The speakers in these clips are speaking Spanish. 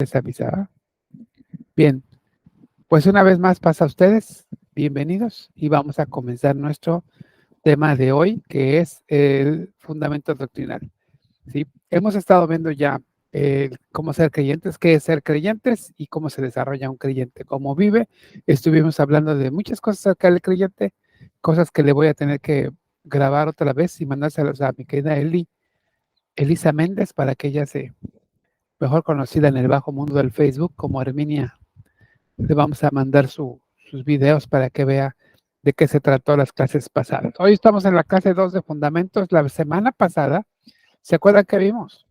Les avisaba. Bien, pues una vez más pasa a ustedes, bienvenidos y vamos a comenzar nuestro tema de hoy, que es el fundamento doctrinal. ¿Sí? Hemos estado viendo ya cómo ser creyentes, qué es ser creyentes y cómo se desarrolla un creyente, cómo vive. Estuvimos hablando de muchas cosas acerca del creyente, cosas que le voy a tener que grabar otra vez y mandárselos a mi querida Elisa Méndez para que ella se mejor conocida en el bajo mundo del Facebook como Herminia. Le vamos a mandar sus videos para que vea de qué se trató las clases pasadas. Hoy estamos en la clase 2 de Fundamentos. La semana pasada, ¿se acuerdan que vimos?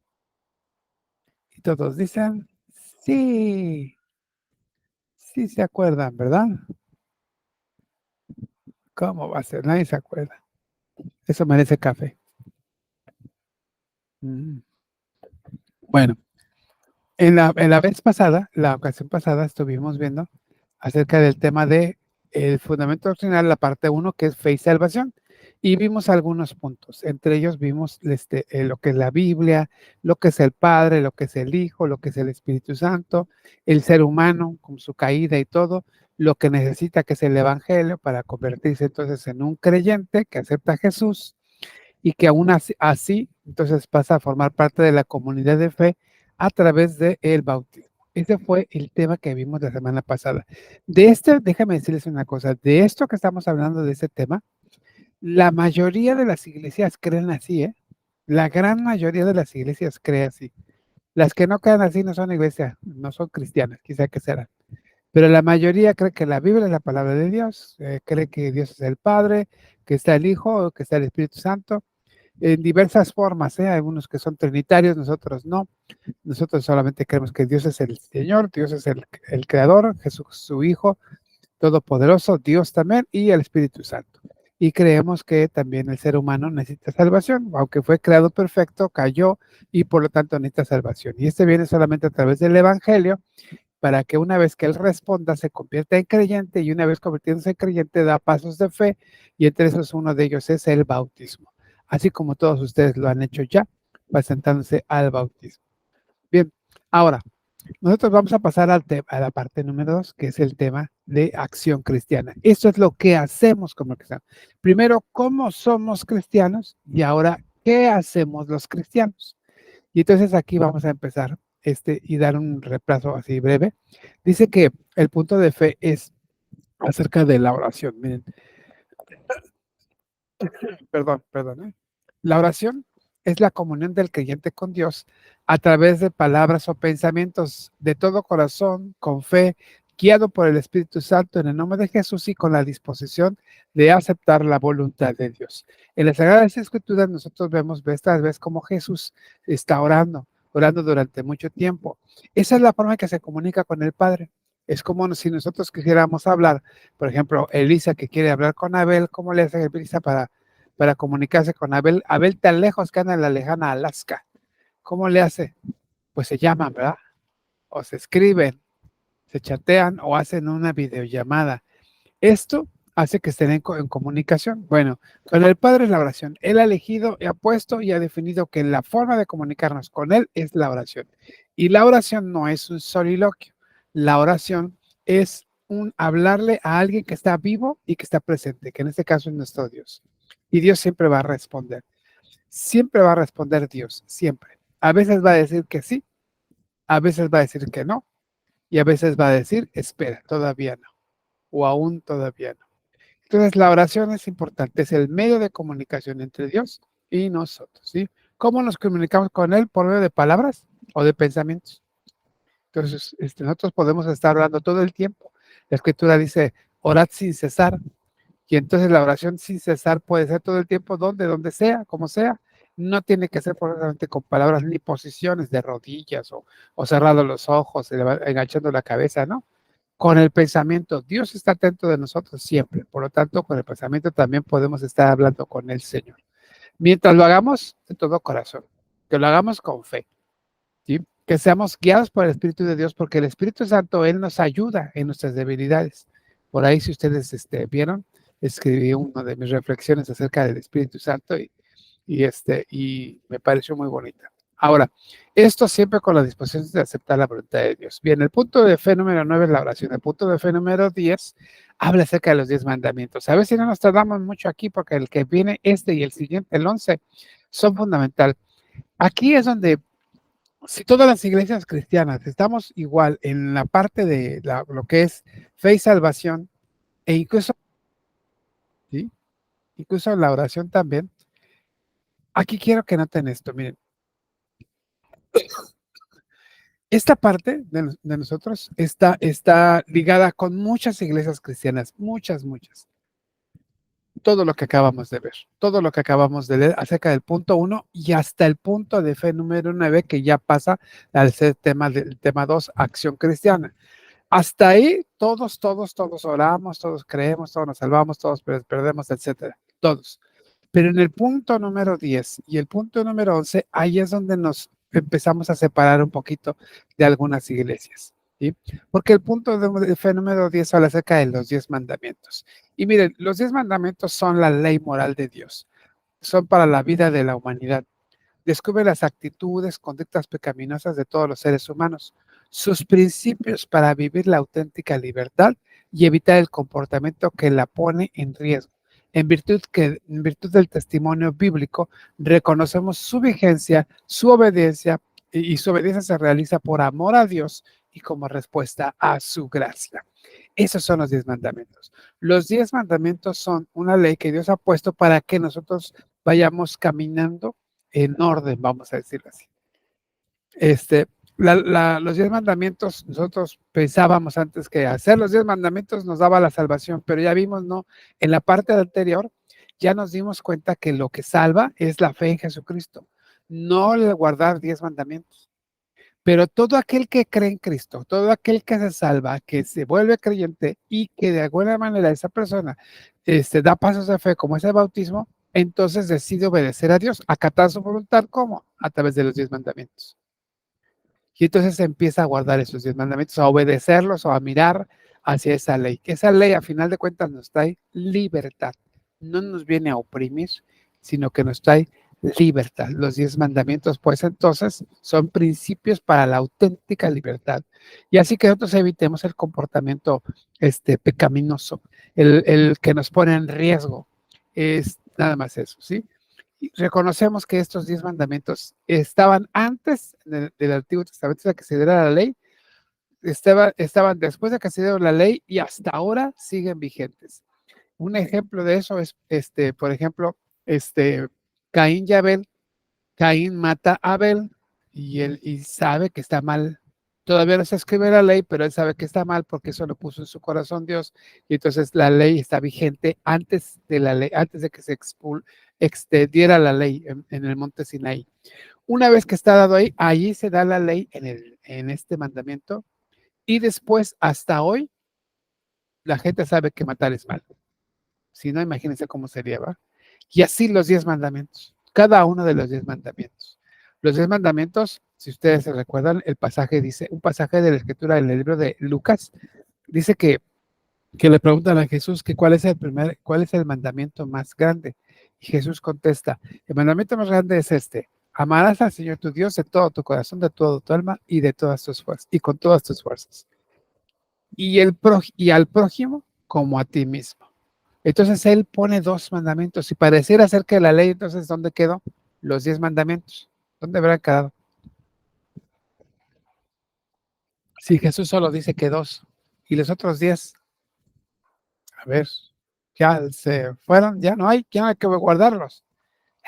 Y todos dicen, sí, sí se acuerdan, ¿verdad? ¿Cómo va a ser? Nadie se acuerda. Eso merece café. Bueno, en la vez pasada, la ocasión pasada, estuvimos viendo acerca del tema de el fundamento doctrinal, la parte 1, que es fe y salvación, y vimos algunos puntos. Entre ellos vimos lo que es la Biblia, lo que es el Padre, lo que es el Hijo, lo que es el Espíritu Santo, el ser humano con su caída y todo, lo que necesita, que es el Evangelio, para convertirse entonces en un creyente que acepta a Jesús y que aún así entonces pasa a formar parte de la comunidad de fe a través del bautismo. Ese fue el tema que vimos la semana pasada. Déjame decirles una cosa, de esto que estamos hablando, de ese tema, la mayoría de las iglesias creen así, ¿eh? La gran mayoría de las iglesias creen así. Las que no creen así no son iglesias, no son cristianas, quizá que serán. Pero la mayoría cree que la Biblia es la palabra de Dios, cree que Dios es el Padre, que está el Hijo, que está el Espíritu Santo, en diversas formas, ¿eh? Algunos que son trinitarios, nosotros no. Nosotros solamente creemos que Dios es el Señor, Dios es el Creador, Jesús su Hijo, Todopoderoso, Dios también, y el Espíritu Santo. Y creemos que también el ser humano necesita salvación, aunque fue creado perfecto, cayó y por lo tanto necesita salvación. Y este viene solamente a través del Evangelio, para que una vez que él responda se convierta en creyente, y una vez convirtiéndose en creyente da pasos de fe, y entre esos uno de ellos es el bautismo, así como todos ustedes lo han hecho ya, presentándose al bautismo. Bien, ahora nosotros vamos a pasar a la parte número 2, que es el tema de acción cristiana. Esto es lo que hacemos como cristianos. Primero, ¿cómo somos cristianos? Y ahora, ¿qué hacemos los cristianos? Y entonces aquí vamos a empezar y dar un repaso así breve. Dice que el punto de fe es acerca de la oración. Miren, perdón. La oración es la comunión del creyente con Dios a través de palabras o pensamientos de todo corazón, con fe, guiado por el Espíritu Santo en el nombre de Jesús y con la disposición de aceptar la voluntad de Dios. En las Sagradas Escrituras nosotros vemos esta vez como Jesús está orando durante mucho tiempo. Esa es la forma en que se comunica con el Padre. Es como si nosotros quisiéramos hablar, por ejemplo, Elisa que quiere hablar con Abel, ¿cómo le hace Elisa para comunicarse con Abel? Abel tan lejos que anda en la lejana Alaska. ¿Cómo le hace? Pues se llaman, ¿verdad? O se escriben, se chatean o hacen una videollamada. Esto hace que estén en comunicación. Bueno, con el Padre es la oración. Él ha elegido, ha puesto y ha definido que la forma de comunicarnos con Él es la oración. Y la oración no es un soliloquio. La oración es un hablarle a alguien que está vivo y que está presente, que en este caso es nuestro Dios. Y Dios siempre va a responder. Siempre va a responder Dios, siempre. A veces va a decir que sí, a veces va a decir que no, y a veces va a decir, espera, todavía no, o aún todavía no. Entonces, la oración es importante, es el medio de comunicación entre Dios y nosotros, ¿sí? ¿Cómo nos comunicamos con Él? ¿Por medio de palabras o de pensamientos? Entonces, nosotros podemos estar orando todo el tiempo. La Escritura dice, orad sin cesar. Y entonces la oración sin cesar puede ser todo el tiempo, donde sea, como sea. No tiene que ser probablemente con palabras ni posiciones de rodillas o cerrando los ojos, enganchando la cabeza, ¿no? Con el pensamiento. Dios está atento de nosotros siempre. Por lo tanto, con el pensamiento también podemos estar hablando con el Señor. Mientras lo hagamos de todo corazón, que lo hagamos con fe, ¿sí? Que seamos guiados por el Espíritu de Dios, porque el Espíritu Santo, Él nos ayuda en nuestras debilidades. Por ahí, si ustedes vieron, escribí una de mis reflexiones acerca del Espíritu Santo y me pareció muy bonita. Ahora, esto siempre con la disposición de aceptar la voluntad de Dios. Bien, el punto de fe número 9 es la oración. El punto de fe número 10 habla acerca de los 10 mandamientos. A ver si no nos tardamos mucho aquí, porque el que viene este y el siguiente, el 11, son fundamental. Aquí es donde, si todas las iglesias cristianas estamos igual en la parte de lo que es fe y salvación, e incluso, ¿sí? Incluso la oración también, aquí quiero que noten esto, miren. Esta parte de nosotros está ligada con muchas iglesias cristianas, muchas. Todo lo que acabamos de ver, todo lo que acabamos de leer acerca del punto 1 y hasta el punto de fe número 9 que ya pasa al ser tema del tema 2, acción cristiana. Hasta ahí todos oramos, todos creemos, todos nos salvamos, todos perdemos, etcétera, todos. Pero en el punto número 10 y el punto número 11, ahí es donde nos empezamos a separar un poquito de algunas iglesias, ¿sí? Porque el punto de fe número 10 habla acerca de los 10 mandamientos. Y miren, los 10 mandamientos son la ley moral de Dios, son para la vida de la humanidad. Descubre las actitudes, conductas pecaminosas de todos los seres humanos, sus principios para vivir la auténtica libertad y evitar el comportamiento que la pone en riesgo. En virtud del testimonio bíblico, reconocemos su vigencia, su obediencia, y su obediencia se realiza por amor a Dios y como respuesta a su gracia. Esos son los 10 mandamientos. Los 10 mandamientos son una ley que Dios ha puesto para que nosotros vayamos caminando en orden, vamos a decirlo así. Los 10 mandamientos, nosotros pensábamos antes que hacer los 10 mandamientos nos daba la salvación, pero ya vimos, ¿no? En la parte anterior ya nos dimos cuenta que lo que salva es la fe en Jesucristo, no el guardar 10 mandamientos. Pero todo aquel que cree en Cristo, todo aquel que se salva, que se vuelve creyente y que de alguna manera esa persona da pasos de fe como es el bautismo, entonces decide obedecer a Dios, acatar su voluntad, ¿cómo? A través de los 10 mandamientos. Y entonces se empieza a guardar esos 10 mandamientos, a obedecerlos o a mirar hacia esa ley. Que esa ley, a final de cuentas, nos trae libertad. No nos viene a oprimir, sino que nos trae libertad. Los 10 mandamientos, pues entonces, son principios para la auténtica libertad. Y así que nosotros evitemos el comportamiento pecaminoso, el que nos pone en riesgo. Es nada más eso, ¿sí? Reconocemos que estos 10 mandamientos estaban antes del Antiguo Testamento, de que se diera la ley, estaban después de que se dio la ley y hasta ahora siguen vigentes. Un ejemplo de eso es, por ejemplo, Caín y Abel. Caín mata a Abel y él sabe que está mal. Todavía no se escribe la ley, pero él sabe que está mal porque eso lo puso en su corazón Dios. Y entonces la ley está vigente antes de la ley, antes de que se extendiera la ley en el monte Sinaí. Una vez que está dado ahí, allí se da la ley en este mandamiento. Y después, hasta hoy, la gente sabe que matar es malo. Si no, imagínense cómo sería, ¿va? Y así los 10 mandamientos, cada uno de los 10 mandamientos. Los 10 mandamientos, si ustedes se recuerdan, el pasaje dice, un pasaje de la escritura en el libro de Lucas, dice que le preguntan a Jesús que cuál es el mandamiento más grande. Y Jesús contesta, el mandamiento más grande es este: amarás al Señor tu Dios de todo tu corazón, de todo tu alma y de todas tus fuerzas, y con todas tus fuerzas. Y al prójimo como a ti mismo. Entonces él pone 2 mandamientos y pareciera ser que la ley, entonces, ¿dónde quedó? Los 10 mandamientos. ¿Dónde habrán quedado? Si Jesús solo dice que 2 y los otros 10, a ver, ya se fueron, ya no hay que guardarlos.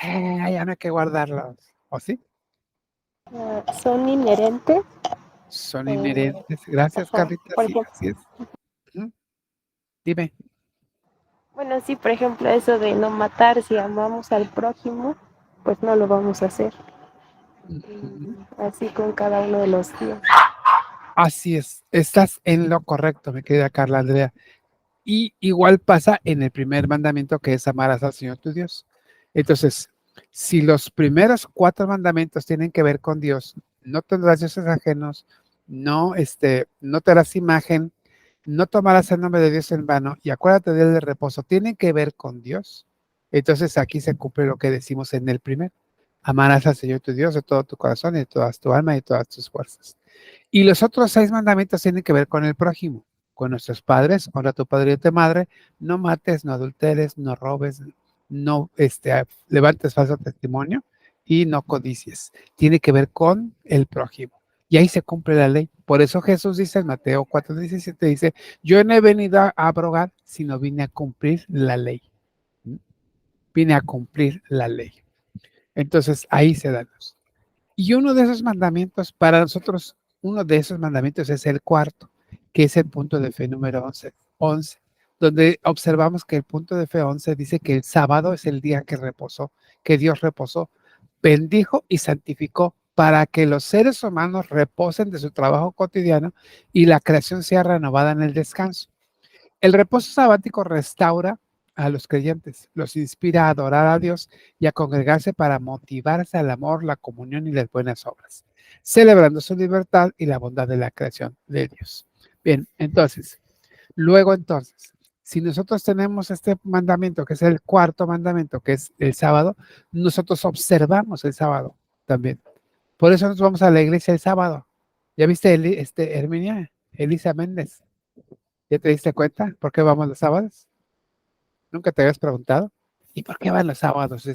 Ya no hay que guardarlos. ¿O sí? Son inherentes. Son inherentes. Gracias, Ajá, Carlita. por Sí, ejemplo, así es. Dime. bueno, sí, por ejemplo, eso de no matar, si amamos al prójimo, pues no lo vamos a hacer. Así con cada uno de los días. Así es. Estás en lo correcto, mi querida Carla Andrea. Y igual pasa en el primer mandamiento, que es amarás al Señor tu Dios. Entonces, si los primeros 4 mandamientos tienen que ver con Dios, no tendrás dioses ajenos, no te harás imagen, no tomarás el nombre de Dios en vano y acuérdate del reposo, tienen que ver con Dios. Entonces aquí se cumple lo que decimos en el primero. Amarás al Señor tu Dios de todo tu corazón y de toda tu alma y de todas tus fuerzas. Y los otros 6 mandamientos tienen que ver con el prójimo, con nuestros padres: honra a tu padre y a tu madre, no mates, no adulteres, no robes, no levantes falso testimonio y no codicies. Tiene que ver con el prójimo. Y ahí se cumple la ley. Por eso Jesús dice en Mateo 4:17, dice, yo no he venido a abrogar, sino vine a cumplir la ley. Vine a cumplir la ley. Entonces ahí se dan los. Y uno de esos mandamientos, para nosotros, uno de esos mandamientos es el cuarto, que es el punto de fe número 11, donde observamos que el punto de fe 11 dice que el sábado es el día que reposó, que Dios reposó, bendijo y santificó para que los seres humanos reposen de su trabajo cotidiano y la creación sea renovada en el descanso. El reposo sabático restaura a los creyentes, los inspira a adorar a Dios y a congregarse para motivarse al amor, la comunión y las buenas obras, celebrando su libertad y la bondad de la creación de Dios. Bien, entonces, si nosotros tenemos este mandamiento, que es el cuarto mandamiento, que es el sábado, nosotros observamos el sábado también. Por eso nos vamos a la iglesia el sábado. ¿Ya viste, Herminia? Elisa Méndez. ¿Ya te diste cuenta por qué vamos los sábados? ¿Nunca te habías preguntado? ¿Y por qué van los sábados?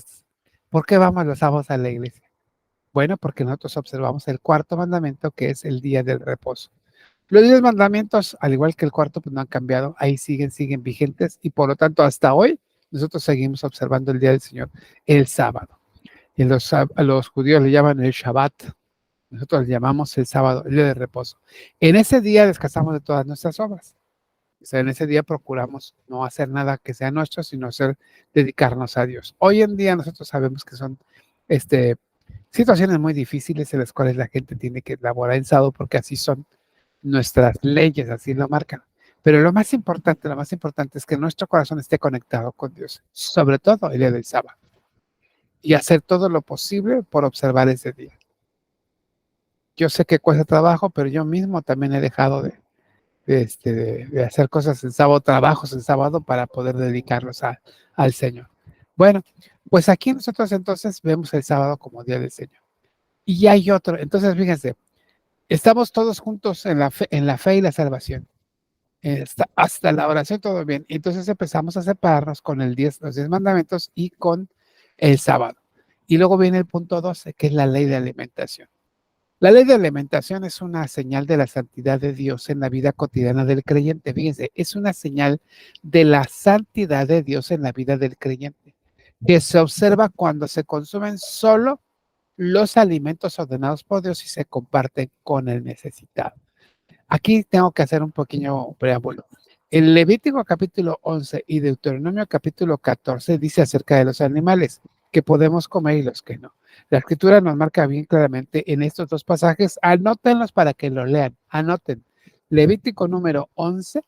¿Por qué vamos los sábados a la iglesia? Bueno, porque nosotros observamos el cuarto mandamiento, que es el día del reposo. Los 10 mandamientos, al igual que el cuarto, pues no han cambiado. Ahí siguen vigentes y por lo tanto hasta hoy nosotros seguimos observando el día del Señor, el sábado. Y a los judíos le llaman el Shabbat. Nosotros le llamamos el sábado, el día de reposo. En ese día descansamos de todas nuestras obras. O sea, en ese día procuramos no hacer nada que sea nuestro, sino dedicarnos a Dios. Hoy en día nosotros sabemos que son situaciones muy difíciles en las cuales la gente tiene que laborar en sábado porque así son nuestras leyes, así lo marcan. Pero lo más importante es que nuestro corazón esté conectado con Dios, sobre todo el día del sábado, y hacer todo lo posible por observar ese día. Yo sé que cuesta trabajo, pero yo mismo también he dejado de hacer cosas en sábado, trabajos en sábado para poder dedicarlos al Señor. Bueno, pues aquí nosotros entonces vemos el sábado como día del Señor. Y hay otro, entonces fíjense, estamos todos juntos en la fe y la salvación. Hasta la oración todo bien. Entonces empezamos a separarnos con los 10 mandamientos y con el sábado. Y luego viene el punto 12, que es la ley de alimentación. La ley de alimentación es una señal de la santidad de Dios en la vida cotidiana del creyente. Fíjense, es una señal de la santidad de Dios en la vida del creyente, que se observa cuando se consumen solo los alimentos ordenados por Dios y se comparten con el necesitado. Aquí tengo que hacer un pequeño preámbulo. El Levítico capítulo 11 y Deuteronomio capítulo 14 dice acerca de los animales que podemos comer y los que no. La escritura nos marca bien claramente en estos dos pasajes. Anótenlos para que lo lean. Anoten. Levítico número 11,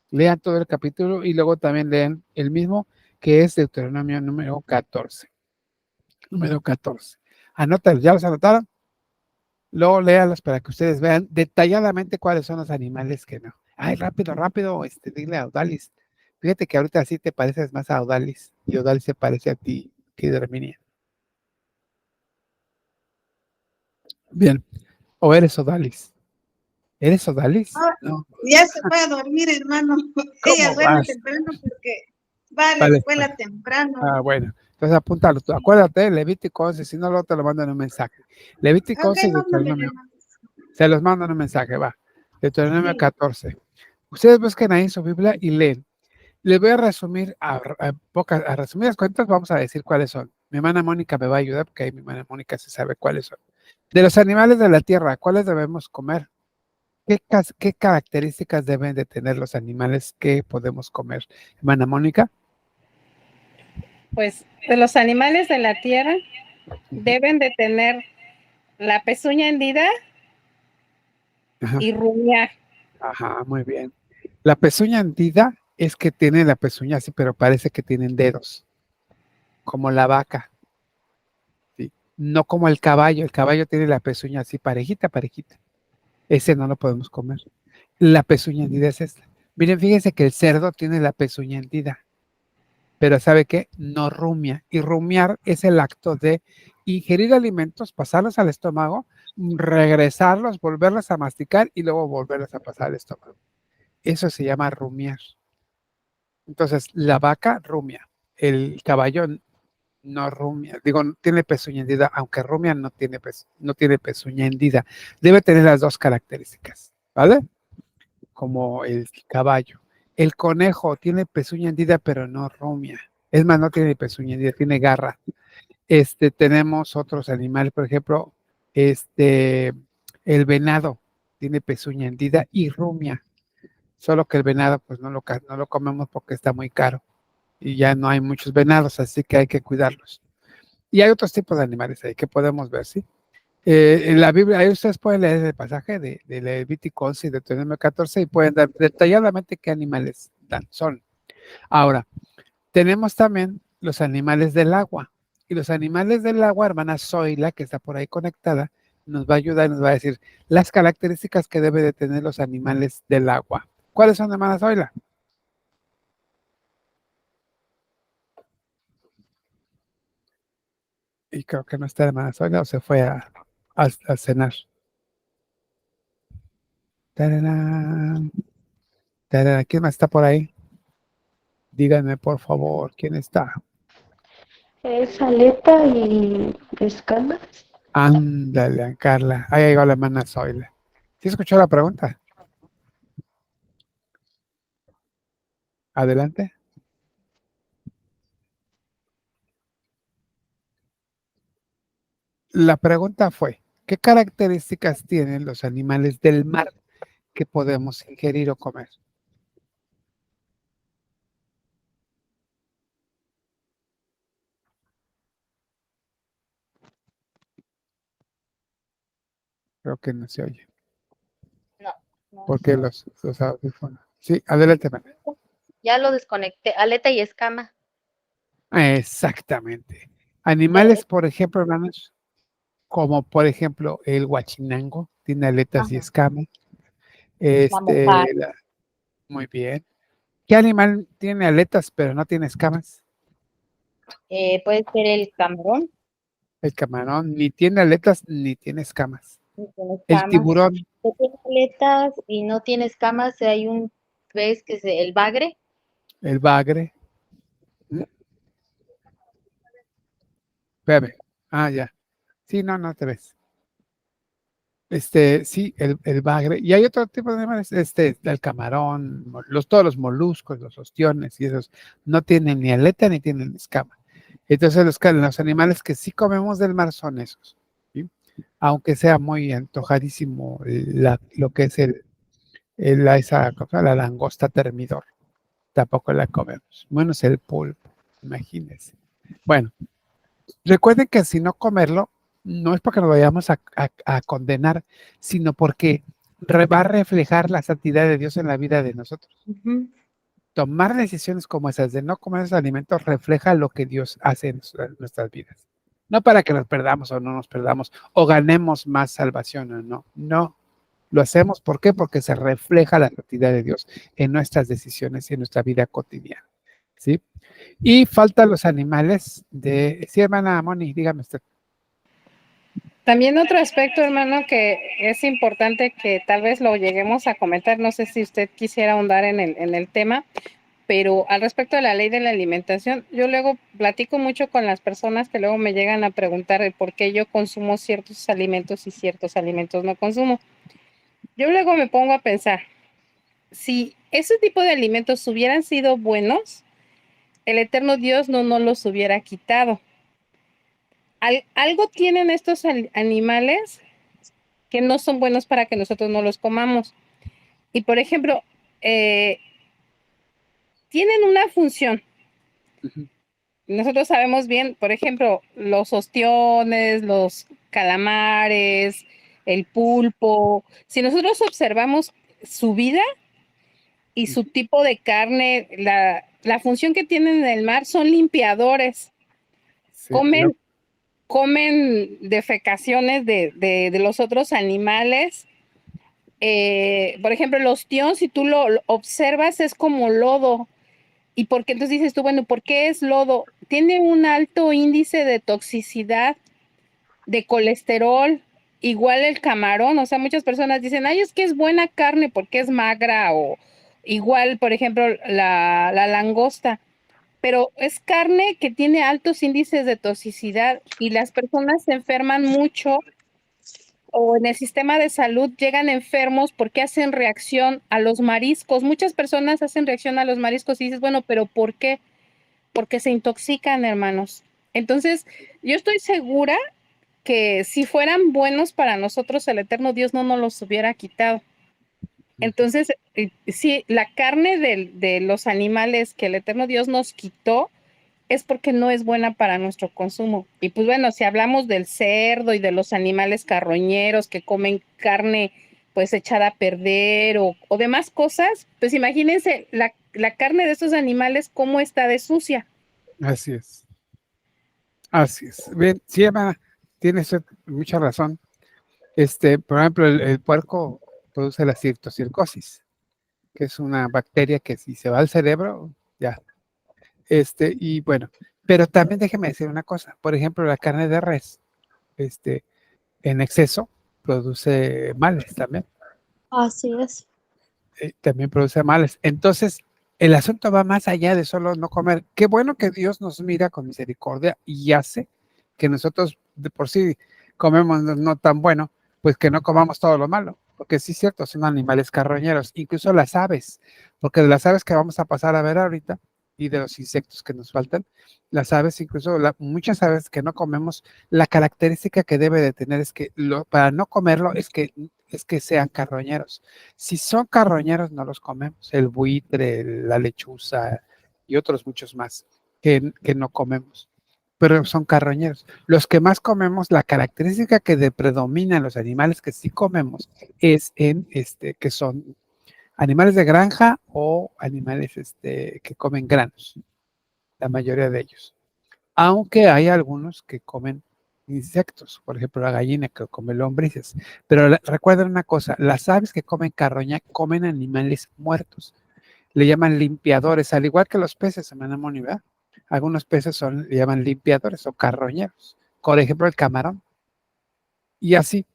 lean todo el capítulo y luego también lean el mismo que es Deuteronomio número 14. Número 14. Anótenlos. ¿Ya los anotaron? Luego léalos para que ustedes vean detalladamente cuáles son los animales que no. Ay, rápido, dile a Odalis. Fíjate que ahorita sí te pareces más a Odalis y Odalis se parece a ti, querida Herminia. Bien, o eres Odalis. ¿Eres Odalis? No. Ya se fue a dormir, hermano. Ella duerme temprano porque va a la escuela temprano. Ah, bueno. Entonces apúntalo. Acuérdate, Levítico 11, si no, luego te lo mandan en un mensaje. Levítico 11 y Deuteronomio. Se los mandan en un mensaje, va. Deuteronomio 14. Ustedes busquen ahí en su Biblia y leen. Les voy a resumir a resumidas cuentas, vamos a decir cuáles son. Mi hermana Mónica me va a ayudar porque ahí mi hermana Mónica se sabe cuáles son. De los animales de la tierra, ¿cuáles debemos comer? ¿Qué características deben de tener los animales que podemos comer? Hermana Mónica. Pues de los animales de la tierra deben de tener la pezuña hendida y rumiar. Ajá, muy bien. La pezuña hendida es que tiene la pezuña así, pero parece que tienen dedos, como la vaca. ¿Sí? No como el caballo tiene la pezuña así parejita. Ese no lo podemos comer. La pezuña hendida es esta. Miren, fíjense que el cerdo tiene la pezuña hendida, pero ¿sabe qué? No rumia. Y rumiar es el acto de ingerir alimentos, pasarlos al estómago, regresarlos, volverlos a masticar y luego volverlos a pasar al estómago. Eso se llama rumiar. Entonces, la vaca rumia, el caballo no rumia, digo, tiene pezuña hendida, aunque rumia no tiene pezuña hendida. Debe tener las dos características, ¿vale? Como el caballo. El conejo tiene pezuña hendida, pero no rumia. Es más, no tiene pezuña hendida, tiene garra. Tenemos otros animales, por ejemplo, el venado tiene pezuña hendida y rumia. Solo que el venado, pues no lo comemos porque está muy caro. Y ya no hay muchos venados, así que hay que cuidarlos. Y hay otros tipos de animales ahí que podemos ver, ¿sí? En la Biblia, ahí ustedes pueden leer el pasaje de Levítico 11 y de Deuteronomio 14 y pueden dar detalladamente qué animales son. Ahora, tenemos también los animales del agua. Y los animales del agua, hermana Zoila, que está por ahí conectada, nos va a ayudar y nos va a decir las características que debe de tener los animales del agua. ¿Cuáles son, hermana Zoila? Y creo que no está hermana Zoila o se fue a cenar. ¡Tararán! ¡Tararán! ¿Quién más está por ahí? Díganme, por favor, ¿quién está? Es aleta y escamas. Ándale, Carla. Ahí llegó la hermana Zoila. ¿Sí escuchó la pregunta? Adelante. La pregunta fue, ¿qué características tienen los animales del mar que podemos ingerir o comer? Creo que no se oye. No. Porque los audífonos. Sí, adelante, hermana. Ya lo desconecté. Aleta y escama. Exactamente. Animales, por ejemplo, hermanos, como por ejemplo el huachinango, tiene aletas y Ajá. escamas. La mojar. Muy bien. ¿Qué animal tiene aletas pero no tiene escamas? Puede ser el camarón. El camarón ni tiene aletas ni tiene escamas. No tiene El escamas. tiburón, Tiene aletas y no tiene escamas. Hay un pez que es el bagre. el bagre. Espérame. Ah, ya. Sí, no te ves. Sí, el bagre. Y hay otro tipo de animales, el camarón, todos los moluscos, los ostiones y esos, no tienen ni aleta ni tienen escama. Entonces, los animales que sí comemos del mar son esos, ¿sí? Aunque sea muy antojadísimo lo que es la langosta termidor, tampoco la comemos. Bueno, es el pulpo, imagínense. Bueno, recuerden que si no comerlo, no es porque nos vayamos a condenar, sino porque va a reflejar la santidad de Dios en la vida de nosotros. Tomar decisiones como esas de no comer esos alimentos refleja lo que Dios hace en nuestras vidas. No para que nos perdamos o no nos perdamos o ganemos más salvación o no. No. Lo hacemos, ¿por qué? Porque se refleja la santidad de Dios en nuestras decisiones y en nuestra vida cotidiana. ¿Sí? Y faltan los animales de... Sí, hermana Moni, dígame usted. También otro aspecto, hermano, que es importante que tal vez lo lleguemos a comentar, no sé si usted quisiera ahondar en el tema, pero al respecto de la ley de la alimentación, yo luego platico mucho con las personas que luego me llegan a preguntar el por qué yo consumo ciertos alimentos y ciertos alimentos no consumo. Yo luego me pongo a pensar, si ese tipo de alimentos hubieran sido buenos, el eterno Dios no nos los hubiera quitado. Algo tienen estos animales que no son buenos para que nosotros no los comamos. Y por ejemplo, tienen una función. Nosotros sabemos bien, por ejemplo, los ostiones, los calamares, el pulpo. Si nosotros observamos su vida y su tipo de carne, la función que tienen en el mar son limpiadores. Sí, Comen defecaciones de los otros animales. Por ejemplo, el ostión, si tú lo observas, es como lodo. Y porque entonces dices tú, bueno, ¿por qué es lodo? Tiene un alto índice de toxicidad, de colesterol, igual el camarón, o sea, muchas personas dicen, ay, es que es buena carne porque es magra, o igual, por ejemplo, la langosta, pero es carne que tiene altos índices de toxicidad y las personas se enferman mucho o en el sistema de salud llegan enfermos porque hacen reacción a los mariscos. Muchas personas hacen reacción a los mariscos y dices, bueno, pero ¿por qué? Porque se intoxican, hermanos. Entonces, yo estoy segura que si fueran buenos para nosotros, el eterno Dios no nos los hubiera quitado. Entonces, sí, la carne de los animales que el eterno Dios nos quitó es porque no es buena para nuestro consumo. Y pues bueno, si hablamos del cerdo y de los animales carroñeros que comen carne pues echada a perder o demás cosas, pues imagínense la carne de estos animales cómo está de sucia. Así es. Así es. Bien, sí, Emma, tiene usted mucha razón. Por ejemplo, el puerco produce la cirtocircosis, que es una bacteria que si se va al cerebro, ya. Y bueno, pero también déjeme decir una cosa. Por ejemplo, la carne de res, en exceso produce males también. Así es. También produce males. Entonces, el asunto va más allá de solo no comer. Qué bueno que Dios nos mira con misericordia y hace que nosotros de por sí comemos no tan bueno, pues que no comamos todo lo malo. Porque sí es cierto, son animales carroñeros, incluso las aves, porque de las aves que vamos a pasar a ver ahorita y de los insectos que nos faltan, las aves, incluso muchas aves que no comemos, la característica que debe de tener es que para no comerlo es que sean carroñeros. Si son carroñeros, no los comemos. El buitre, la lechuza y otros muchos más que no comemos, pero son carroñeros. Los que más comemos, la característica que predomina en los animales que sí comemos es que son animales de granja o animales que comen granos, la mayoría de ellos. Aunque hay algunos que comen insectos, por ejemplo la gallina que come lombrices. Pero recuerden una cosa, las aves que comen carroña comen animales muertos. Le llaman limpiadores, al igual que los peces, hermana Moni, ¿verdad? Algunos peces le llaman limpiadores o carroñeros. Por ejemplo, el camarón. Y así,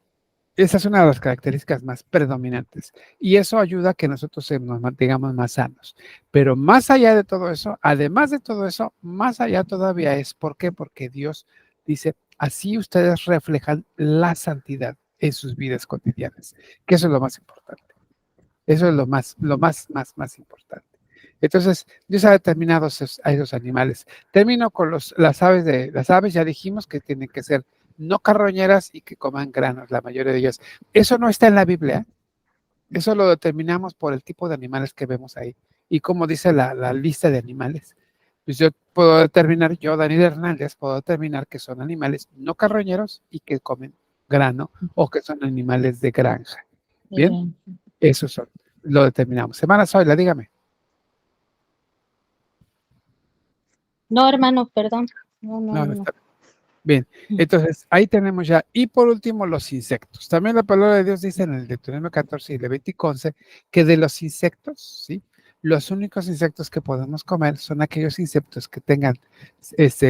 esa es una de las características más predominantes. Y eso ayuda a que nosotros nos mantengamos más sanos. Pero más allá de todo eso, además de todo eso, más allá todavía es, ¿por qué? Porque Dios dice, así ustedes reflejan la santidad en sus vidas cotidianas, que eso es lo más importante. Eso es lo más importante. Entonces, Dios ha determinado a esos animales. Termino con las aves. Las aves ya dijimos que tienen que ser no carroñeras y que coman granos, la mayoría de ellas. Eso no está en la Biblia. Eso lo determinamos por el tipo de animales que vemos ahí. Y como dice la lista de animales. Pues yo puedo determinar, Daniel Hernández, puedo determinar que son animales no carroñeros y que comen grano o que son animales de granja. ¿Bien? Esos son. Lo determinamos. Semana Zoila, dígame. No, hermano, perdón. No. Está bien. Entonces, ahí tenemos ya. Y por último, los insectos. También la palabra de Dios dice en el Deuteronomio 14 y Levítico 11 que de los insectos, ¿sí? Los únicos insectos que podemos comer son aquellos insectos que tengan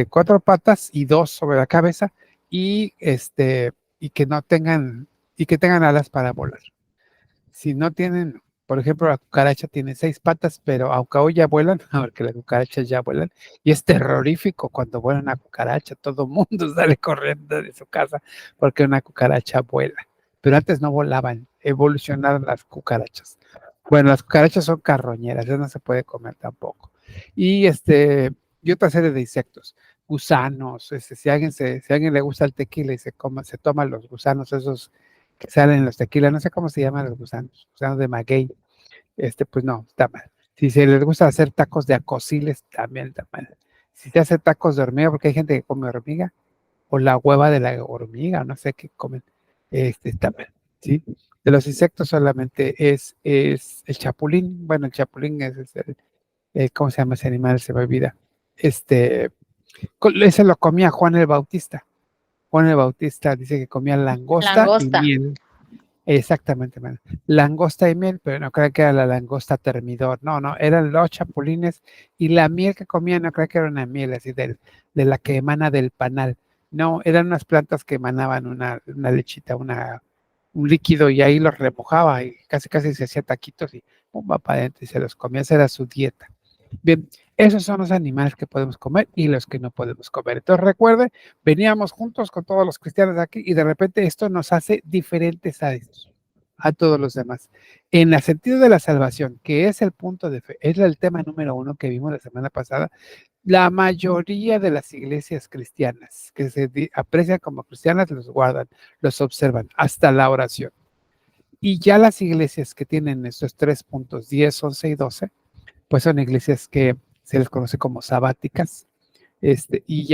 4 patas y 2 sobre la cabeza y que no tengan y que tengan alas para volar. Si no tienen, por ejemplo, la cucaracha tiene 6 patas, pero aunque hoy ya vuelan, porque las cucarachas ya vuelan, y es terrorífico cuando vuela una cucaracha, todo el mundo sale corriendo de su casa porque una cucaracha vuela. Pero antes no volaban, evolucionaron las cucarachas. Bueno, las cucarachas son carroñeras, ya no se puede comer tampoco. Y otra serie de insectos, gusanos, si a alguien le gusta el tequila y se toma los gusanos esos que salen en los tequilas, no sé cómo se llaman los gusanos de maguey, pues no, está mal. Si se les gusta hacer tacos de acosiles, también está mal. Si se hace tacos de hormiga, porque hay gente que come hormiga, o la hueva de la hormiga, no sé qué comen, está mal, ¿sí? De los insectos solamente es el chapulín, bueno, el chapulín es ¿cómo se llama ese animal? Se me olvida. Ese lo comía Juan el Bautista. Juan el Bautista dice que comía langosta. Y miel. Exactamente, man. Langosta y miel, pero no creo que era la langosta termidor. No, no, eran los chapulines y la miel que comían, no creo que era una miel así de la que emana del panal. No, eran unas plantas que emanaban una lechita, un líquido y ahí los remojaba y casi casi se hacía taquitos y pum, va para adentro y se los comía. Esa era su dieta. Bien, esos son los animales que podemos comer y los que no podemos comer. Entonces recuerde, veníamos juntos con todos los cristianos de aquí y de repente esto nos hace diferentes a todos los demás. En el sentido de la salvación, que es el punto de fe, es el tema número 1 que vimos la semana pasada, la mayoría de las iglesias cristianas que se aprecian como cristianas los guardan, los observan, hasta la oración. Y ya las iglesias que tienen estos 3 puntos, 10, 11 y 12, pues son iglesias que se les conoce como sabáticas, y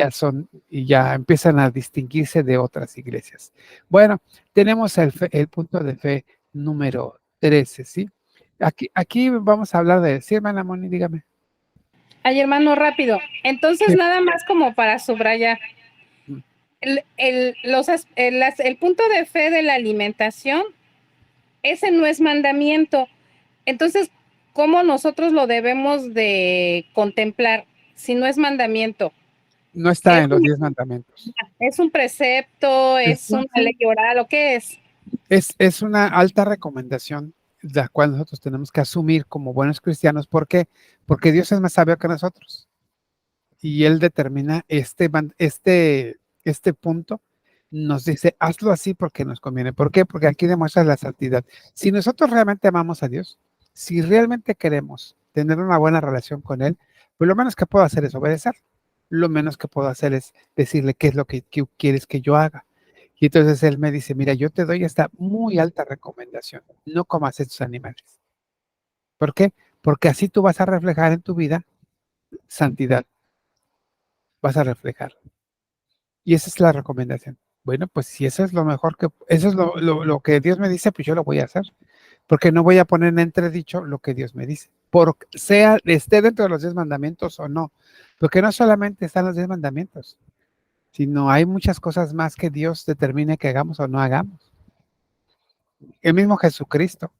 ya empiezan a distinguirse de otras iglesias. Bueno, tenemos el punto de fe número 13, ¿sí? Aquí vamos a hablar de, sí, hermana Moni, dígame. Ay, hermano, rápido. Entonces, Sí. nada más como para subrayar. El punto de fe de la alimentación, ese no es mandamiento. Entonces, ¿cómo nosotros lo debemos de contemplar si no es mandamiento? No está en los 10 mandamientos. ¿Es un precepto? ¿Es una ley oral o qué es? Es una alta recomendación la cual nosotros tenemos que asumir como buenos cristianos. ¿Por qué? Porque Dios es más sabio que nosotros. Y Él determina este punto, nos dice, hazlo así porque nos conviene. ¿Por qué? Porque aquí demuestra la santidad. Si nosotros realmente amamos a Dios, si realmente queremos tener una buena relación con Él, pues lo menos que puedo hacer es obedecer. Lo menos que puedo hacer es decirle qué es lo que quieres que yo haga. Y entonces Él me dice, mira, yo te doy esta muy alta recomendación. No comas estos animales. ¿Por qué? Porque así tú vas a reflejar en tu vida santidad. Vas a reflejar. Y esa es la recomendación. Bueno, pues si eso es lo mejor eso es lo que Dios me dice, pues yo lo voy a hacer. Porque no voy a poner en entredicho lo que Dios me dice. Esté dentro de los 10 mandamientos o no. Porque no solamente están los 10 mandamientos, sino hay muchas cosas más que Dios determine que hagamos o no hagamos. El mismo Jesucristo,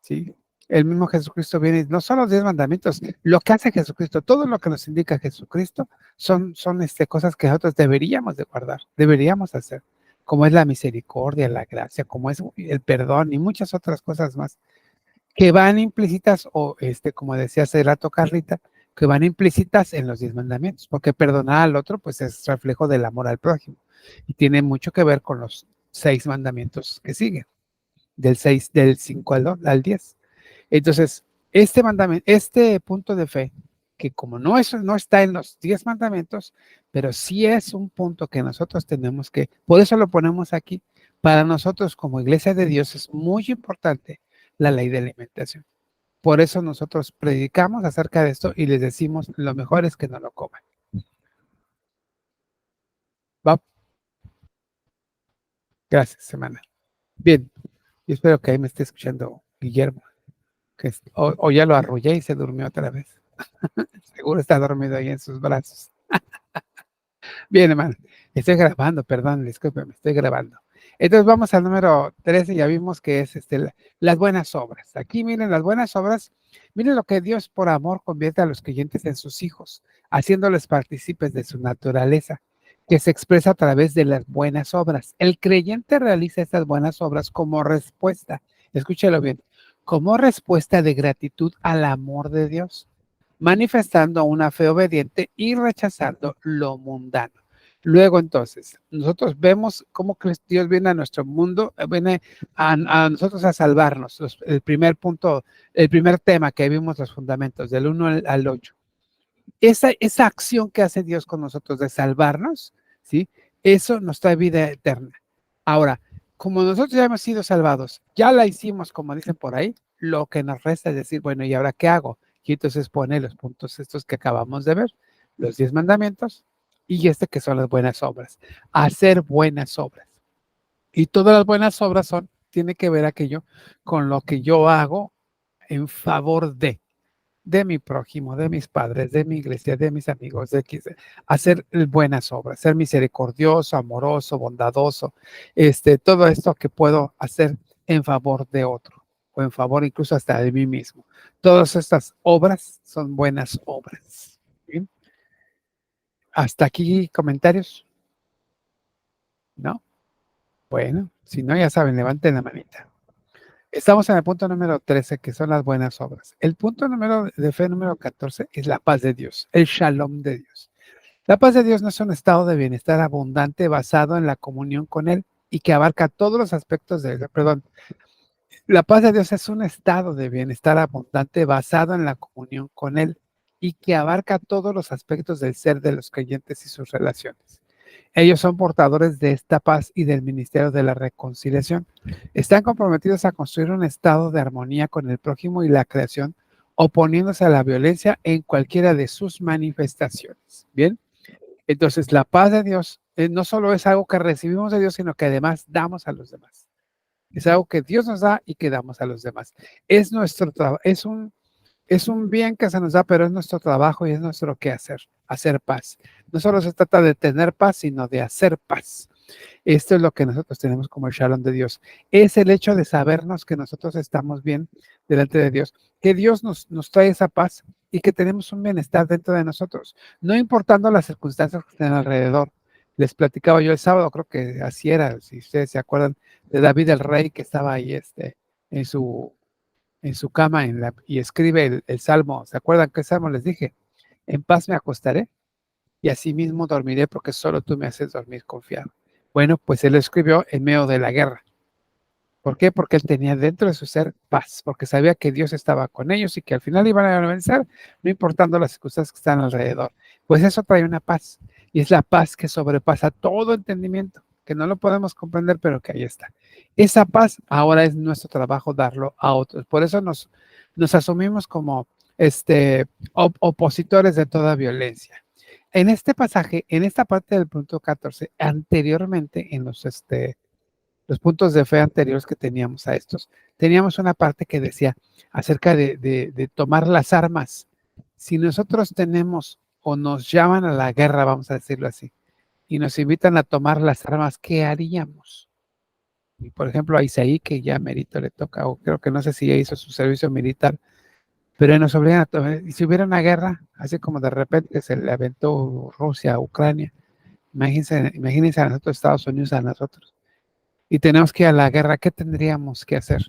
¿sí? El mismo Jesucristo viene, no son los 10 mandamientos, lo que hace Jesucristo, todo lo que nos indica Jesucristo son cosas que nosotros deberíamos de guardar, deberíamos hacer, como es la misericordia, la gracia, como es el perdón y muchas otras cosas más, que van implícitas, o como decía hace rato Carlita, que van implícitas en los 10 mandamientos, porque perdonar al otro, pues es reflejo del amor al prójimo, y tiene mucho que ver con los 6 mandamientos que siguen, del 5 al 10. Entonces, este punto de fe, que como no está en los 10 mandamientos, pero sí es un punto que nosotros tenemos que, por eso lo ponemos aquí, para nosotros como iglesia de Dios es muy importante la ley de alimentación. Por eso nosotros predicamos acerca de esto y les decimos, lo mejor es que no lo coman. ¿Va? Gracias, hermana. Bien, yo espero que ahí me esté escuchando Guillermo, o ya lo arrullé y se durmió otra vez. Seguro está dormido ahí en sus brazos. Bien, hermano. Estoy grabando, perdón, discúlpeme, estoy grabando. Entonces vamos al número 13, ya vimos que es las buenas obras. Aquí miren las buenas obras, miren lo que Dios por amor convierte a los creyentes en sus hijos, haciéndoles partícipes de su naturaleza, que se expresa a través de las buenas obras. El creyente realiza estas buenas obras como respuesta, escúchelo bien, como respuesta de gratitud al amor de Dios, manifestando una fe obediente y rechazando lo mundano. Luego entonces, nosotros vemos cómo Dios viene a nuestro mundo, viene a nosotros a salvarnos. El primer punto, el primer tema que vimos, los fundamentos, del 1 al 8. Esa acción que hace Dios con nosotros de salvarnos, ¿sí? Eso nos trae vida eterna. Ahora, como nosotros ya hemos sido salvados, ya la hicimos, como dicen por ahí, lo que nos resta es decir, bueno, ¿y ahora qué hago? Y entonces pone los puntos estos que acabamos de ver, los 10 mandamientos y que son las buenas obras. Hacer buenas obras. Y todas las buenas obras tiene que ver aquello con lo que yo hago en favor de mi prójimo, de mis padres, de mi iglesia, de mis amigos, hacer buenas obras, ser misericordioso, amoroso, bondadoso, todo esto que puedo hacer en favor de otro o en favor incluso hasta de mí mismo. Todas estas obras son buenas obras. ¿Bien? ¿Hasta aquí comentarios? ¿No? Bueno, si no, ya saben, levanten la manita. Estamos en el punto número 13, que son las buenas obras. El punto de fe número 14 es la paz de Dios, el shalom de Dios. La paz de Dios no es un estado de bienestar abundante basado en la comunión con Él y que abarca todos los aspectos la paz de Dios es un estado de bienestar abundante basado en la comunión con Él y que abarca todos los aspectos del ser de los creyentes y sus relaciones. Ellos son portadores de esta paz y del ministerio de la reconciliación. Están comprometidos a construir un estado de armonía con el prójimo y la creación, oponiéndose a la violencia en cualquiera de sus manifestaciones. Bien, entonces la paz de Dios no solo es algo que recibimos de Dios, sino que además damos a los demás. Es algo que Dios nos da y que damos a los demás. Es nuestro trabajo, es un bien que se nos da, pero es nuestro trabajo y es nuestro quehacer, hacer paz. No solo se trata de tener paz, sino de hacer paz. Esto es lo que nosotros tenemos como el shalom de Dios. Es el hecho de sabernos que nosotros estamos bien delante de Dios, que Dios nos trae esa paz y que tenemos un bienestar dentro de nosotros, no importando las circunstancias que estén alrededor. Les platicaba yo el sábado, creo que así era, si ustedes se acuerdan de David el rey que estaba ahí en su cama y escribe el salmo. ¿Se acuerdan qué salmo les dije? En paz me acostaré y asimismo dormiré porque solo tú me haces dormir confiado. Bueno, pues él lo escribió en medio de la guerra. ¿Por qué? Porque él tenía dentro de su ser paz, porque sabía que Dios estaba con ellos y que al final iban a vencer, no importando las circunstancias que están alrededor. Pues eso trae una paz, y es la paz que sobrepasa todo entendimiento, que no lo podemos comprender, pero que ahí está. Esa paz ahora es nuestro trabajo darlo a otros. Por eso nos asumimos como opositores de toda violencia. En este pasaje, en esta parte del punto 14, anteriormente en los puntos de fe anteriores que teníamos a estos, teníamos una parte que decía acerca de tomar las armas. Si nosotros tenemos o nos llaman a la guerra, vamos a decirlo así, y nos invitan a tomar las armas, ¿qué haríamos? Y por ejemplo, a Isaí, que ya merito le toca, o creo que no sé si ya hizo su servicio militar, pero nos obligan a tomar, y si hubiera una guerra, así como de repente se le aventó Rusia a Ucrania, imagínense a nosotros, Estados Unidos, a nosotros, y tenemos que ir a la guerra, ¿qué tendríamos que hacer?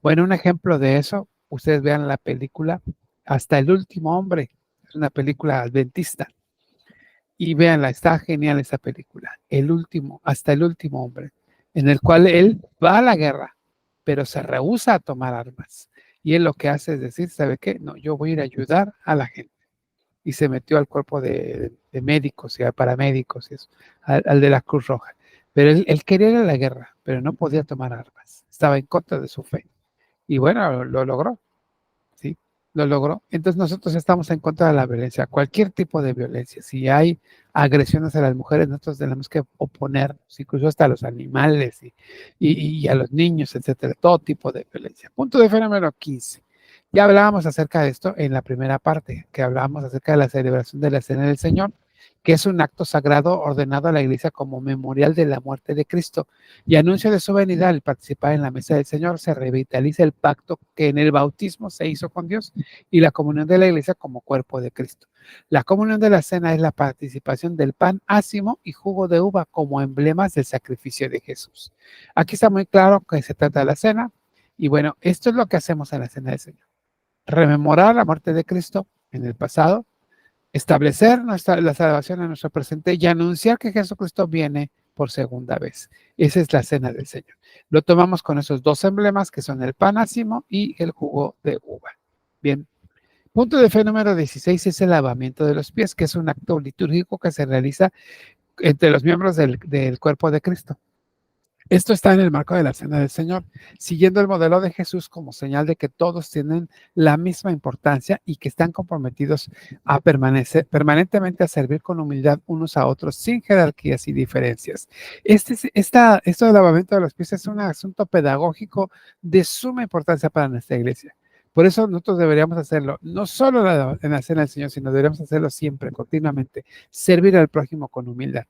Bueno, un ejemplo de eso, ustedes vean la película Hasta el último hombre, es una película adventista, y véanla, está genial esa película, Hasta el último hombre, en el cual él va a la guerra, pero se rehúsa a tomar armas, y él lo que hace es decir, ¿sabe qué? No, yo voy a ir a ayudar a la gente, y se metió al cuerpo de médicos y a paramédicos, y eso, al de la Cruz Roja. Pero él quería ir a la guerra, pero no podía tomar armas. Estaba en contra de su fe. Y bueno, lo logró. ¿Sí? Lo logró. Entonces nosotros estamos en contra de la violencia, cualquier tipo de violencia. Si hay agresiones a las mujeres, nosotros tenemos que oponernos, incluso hasta a los animales y a los niños, etcétera. Todo tipo de violencia. Punto de fe número 15. Ya hablábamos acerca de esto en la primera parte, que hablábamos acerca de la celebración de la Cena del Señor, que es un acto sagrado ordenado a la Iglesia como memorial de la muerte de Cristo y anuncio de su venida. Al participar en la mesa del Señor se revitaliza el pacto que en el bautismo se hizo con Dios y la comunión de la Iglesia como cuerpo de Cristo. La comunión de la cena es la participación del pan ácimo y jugo de uva como emblemas del sacrificio de Jesús. Aquí está muy claro que se trata de la cena y bueno, esto es lo que hacemos en la Cena del Señor. Rememorar la muerte de Cristo en el pasado, establecer la salvación en nuestro presente y anunciar que Jesucristo viene por segunda vez. Esa es la Cena del Señor. Lo tomamos con esos dos emblemas que son el pan ácimo y el jugo de uva. Bien. Punto de fe número 16 es el lavamiento de los pies, que es un acto litúrgico que se realiza entre los miembros del cuerpo de Cristo. Esto está en el marco de la Cena del Señor, siguiendo el modelo de Jesús como señal de que todos tienen la misma importancia y que están comprometidos a permanentemente a servir con humildad unos a otros sin jerarquías y diferencias. Esto del lavamiento de los pies es un asunto pedagógico de suma importancia para nuestra iglesia. Por eso nosotros deberíamos hacerlo, no solo en la Cena del Señor, sino deberíamos hacerlo siempre, continuamente, servir al prójimo con humildad.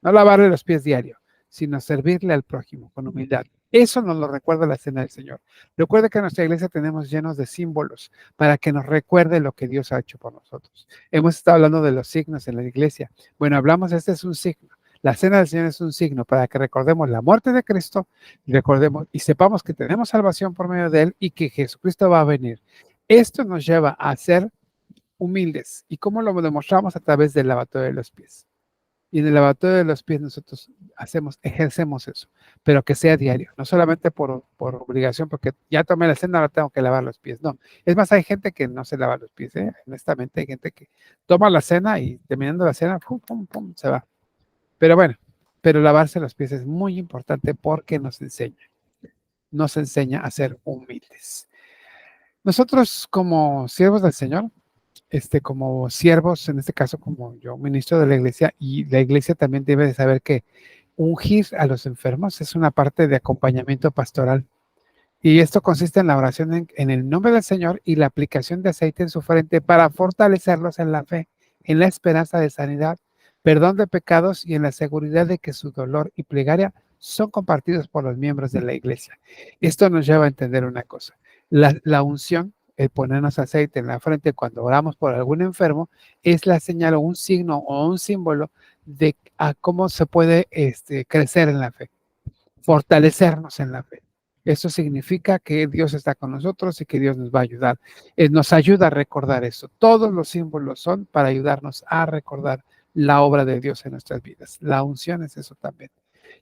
No lavarle los pies diario, sino servirle al prójimo con humildad. Eso nos lo recuerda la cena del Señor. Recuerde que en nuestra iglesia tenemos llenos de símbolos para que nos recuerde lo que Dios ha hecho por nosotros. Hemos estado hablando de los signos en la iglesia. Bueno, hablamos, este es un signo. La cena del Señor es un signo para que recordemos la muerte de Cristo y recordemos y sepamos que tenemos salvación por medio de Él y que Jesucristo va a venir. Esto nos lleva a ser humildes. ¿Y cómo lo demostramos? A través del lavatorio de los pies. Y en el lavatorio de los pies nosotros ejercemos eso, pero que sea diario, no solamente por obligación, porque ya tomé la cena, ahora tengo que lavar los pies. No, es más, hay gente que no se lava los pies, ¿eh? Honestamente, hay gente que toma la cena y terminando la cena, pum, pum, pum, se va. Pero bueno, pero lavarse los pies es muy importante porque nos enseña a ser humildes. Nosotros como siervos del Señor, como siervos, en este caso como yo, ministro de la iglesia, y la iglesia también debe de saber que ungir a los enfermos es una parte de acompañamiento pastoral. Y esto consiste en la oración en el nombre del Señor y la aplicación de aceite en su frente para fortalecerlos en la fe, en la esperanza de sanidad, perdón de pecados y en la seguridad de que su dolor y plegaria son compartidos por los miembros de la iglesia. Esto nos lleva a entender una cosa. La unción, el ponernos aceite en la frente cuando oramos por algún enfermo, es la señal o un signo o un símbolo de cómo se puede crecer en la fe, fortalecernos en la fe. Eso significa que Dios está con nosotros y que Dios nos va a ayudar. Nos ayuda a recordar eso. Todos los símbolos son para ayudarnos a recordar la obra de Dios en nuestras vidas. La unción es eso también.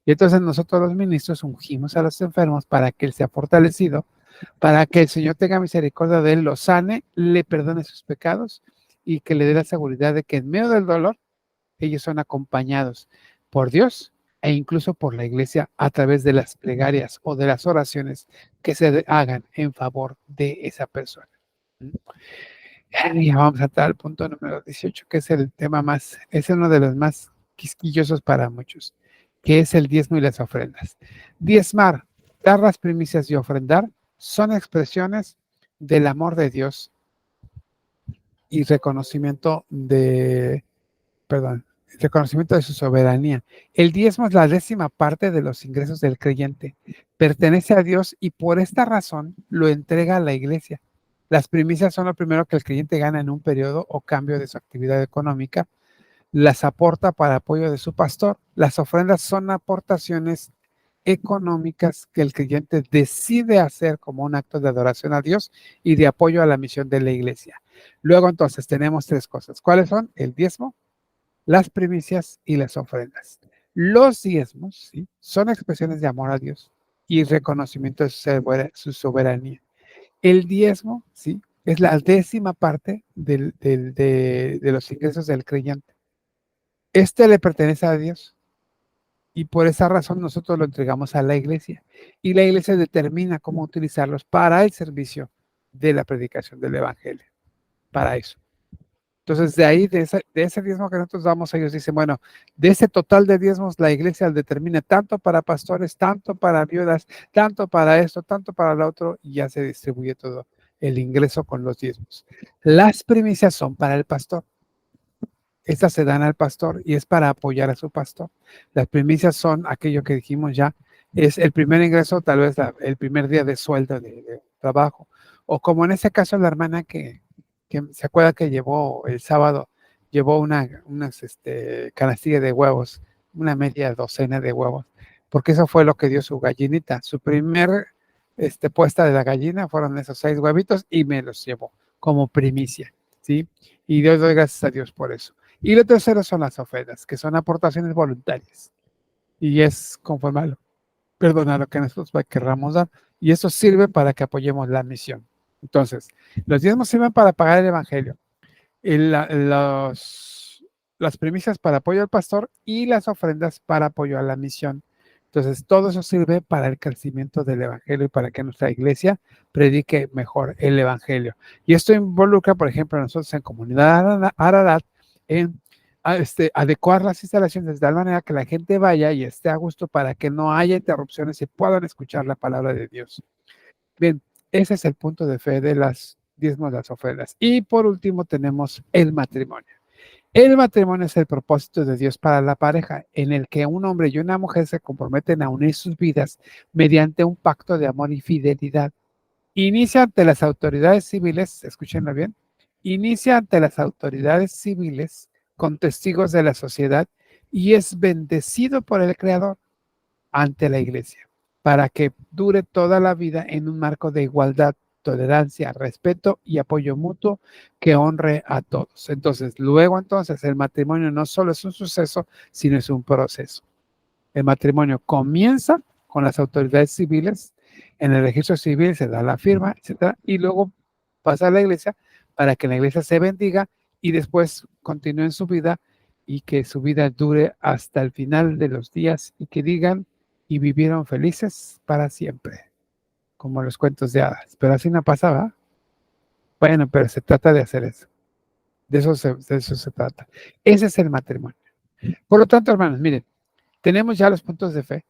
Y entonces nosotros los ministros ungimos a los enfermos para que Él sea fortalecido, para que el Señor tenga misericordia de Él, lo sane, le perdone sus pecados y que le dé la seguridad de que en medio del dolor ellos son acompañados por Dios e incluso por la iglesia a través de las plegarias o de las oraciones que se hagan en favor de esa persona. Y vamos a estar al punto número 18, que es el tema es uno de los más quisquillosos para muchos, que es el diezmo y las ofrendas. Diezmar, dar las primicias y ofrendar son expresiones del amor de Dios y reconocimiento de su soberanía. El diezmo es la 10ª parte de los ingresos del creyente. Pertenece a Dios y por esta razón lo entrega a la iglesia. Las primicias son lo primero que el creyente gana en un periodo o cambio de su actividad económica. Las aporta para apoyo de su pastor. Las ofrendas son aportaciones económicas que el creyente decide hacer como un acto de adoración a Dios y de apoyo a la misión de la iglesia. Luego entonces tenemos 3 cosas. ¿Cuáles son? El diezmo, las primicias y las ofrendas. Los diezmos, ¿sí?, son expresiones de amor a Dios y reconocimiento de su soberanía. El diezmo, ¿sí?, es la 10ª parte de los ingresos del creyente. Le pertenece a Dios y por esa razón nosotros lo entregamos a la iglesia y la iglesia determina cómo utilizarlos para el servicio de la predicación del evangelio, para eso. Entonces, de ahí, de ese diezmo que nosotros damos, ellos dicen, bueno, de ese total de diezmos, la iglesia determina tanto para pastores, tanto para viudas, tanto para esto, tanto para lo otro, y ya se distribuye todo el ingreso con los diezmos. Las primicias son para el pastor. Estas se dan al pastor y es para apoyar a su pastor. Las primicias son aquello que dijimos ya, es el primer ingreso, tal vez el primer día de sueldo de trabajo, o como en ese caso la hermana que se acuerda que llevó el sábado, llevó unas canastillas de huevos, una media docena de huevos, porque eso fue lo que dio su gallinita. Su primer puesta de la gallina fueron esos 6 huevitos y me los llevó como primicia, ¿sí? Y Dios doy gracias a Dios por eso. Y lo tercero son las ofrendas, que son aportaciones voluntarias. Y es conforme a lo que nosotros querramos dar. Y eso sirve para que apoyemos la misión. Entonces, los diezmos sirven para pagar el evangelio, las primicias para apoyo al pastor y las ofrendas para apoyo a la misión. Entonces, todo eso sirve para el crecimiento del evangelio y para que nuestra iglesia predique mejor el evangelio. Y esto involucra, por ejemplo, a nosotros en Comunidad Ararat, en adecuar las instalaciones de tal manera que la gente vaya y esté a gusto para que no haya interrupciones y puedan escuchar la palabra de Dios. Bien, ese es el punto de fe de las diezmos, las ofrendas. Y por último tenemos el matrimonio. El matrimonio es el propósito de Dios para la pareja, en el que un hombre y una mujer se comprometen a unir sus vidas mediante un pacto de amor y fidelidad. Inicia ante las autoridades civiles, escúchenlo bien, inicia ante las autoridades civiles con testigos de la sociedad y es bendecido por el Creador ante la iglesia, para que dure toda la vida en un marco de igualdad, tolerancia, respeto y apoyo mutuo que honre a todos. Entonces, el matrimonio no solo es un suceso, sino es un proceso. El matrimonio comienza con las autoridades civiles, en el registro civil se da la firma, etcétera, y luego pasa a la iglesia para que la iglesia se bendiga y después continúe en su vida y que su vida dure hasta el final de los días y que digan y vivieron felices para siempre, como los cuentos de hadas. Pero así no pasaba. Bueno, pero se trata de hacer eso. De eso se trata. Ese es el matrimonio. Por lo tanto, hermanos, miren, tenemos ya los puntos de fe